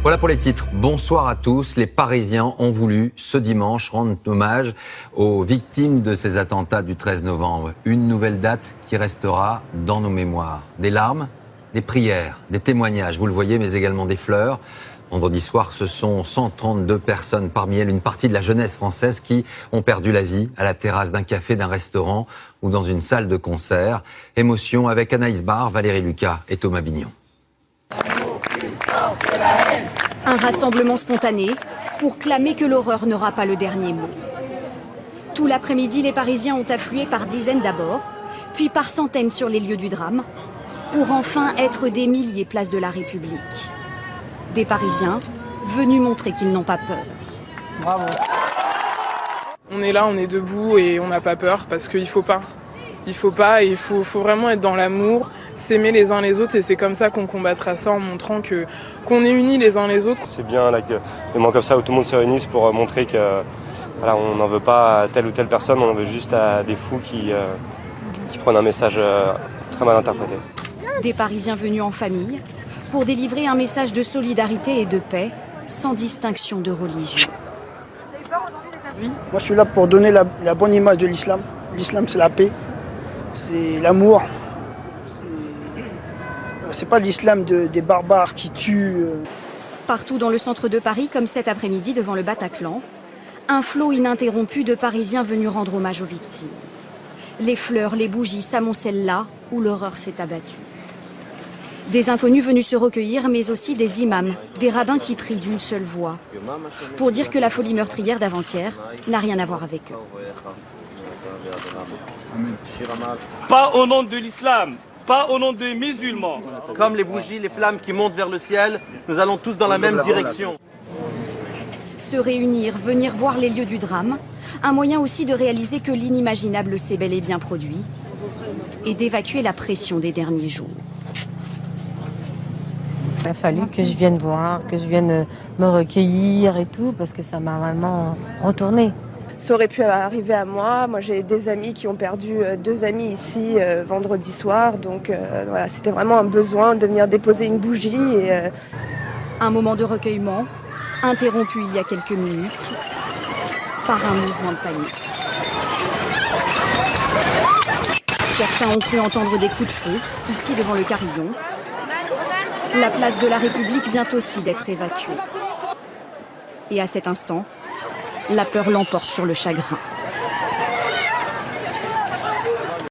Voilà pour les titres. Bonsoir à tous. Les Parisiens ont voulu, ce dimanche, rendre hommage aux victimes de ces attentats du 13 novembre. Une nouvelle date qui restera dans nos mémoires. Des larmes, des prières, des témoignages, vous le voyez, mais également des fleurs. Vendredi soir, ce sont 132 personnes, parmi elles une partie de la jeunesse française, qui ont perdu la vie à la terrasse d'un café, d'un restaurant ou dans une salle de concert. Émotion avec Anaïs Barre, Valérie Lucas et Thomas Bignon. Un rassemblement spontané pour clamer que l'horreur n'aura pas le dernier mot. Tout l'après-midi, les Parisiens ont afflué par dizaines d'abord, puis par centaines sur les lieux du drame, pour enfin être des milliers place de la République. Des Parisiens venus montrer qu'ils n'ont pas peur. Bravo. On est là, on est debout et on n'a pas peur parce qu'il faut pas. Il faut pas et il faut vraiment être dans l'amour, s'aimer les uns les autres et c'est comme ça qu'on combattra ça en montrant qu'on est unis les uns les autres. C'est bien là, que des moments comme ça où tout le monde se réunisse pour montrer que voilà, on n'en veut pas à telle ou telle personne, on en veut juste à des fous qui prennent un message très mal interprété. Des Parisiens venus en famille pour délivrer un message de solidarité et de paix sans distinction de religion. Moi je suis là pour donner la bonne image de l'islam. L'islam c'est la paix. C'est l'amour. C'est pas l'islam des barbares qui tuent. Partout dans le centre de Paris, comme cet après-midi devant le Bataclan, un flot ininterrompu de Parisiens venus rendre hommage aux victimes. Les fleurs, les bougies s'amoncellent là où l'horreur s'est abattue. Des inconnus venus se recueillir, mais aussi des imams, des rabbins qui prient d'une seule voix, pour dire que la folie meurtrière d'avant-hier n'a rien à voir avec eux. Pas au nom de l'islam, pas au nom des musulmans. Comme les bougies, les flammes qui montent vers le ciel, nous allons tous dans la même direction. Se réunir, venir voir les lieux du drame, un moyen aussi de réaliser que l'inimaginable s'est bel et bien produit et d'évacuer la pression des derniers jours. Il a fallu que je vienne voir, que je vienne me recueillir et tout, parce que ça m'a vraiment retourné. Ça aurait pu arriver à moi. Moi, j'ai des amis qui ont perdu 2 amis ici vendredi soir. Donc voilà, c'était vraiment un besoin de venir déposer une bougie. Un moment de recueillement, interrompu il y a quelques minutes par un mouvement de panique. Certains ont cru entendre des coups de feu, ici devant le Carillon. La place de la République vient aussi d'être évacuée. Et à cet instant, la peur l'emporte sur le chagrin.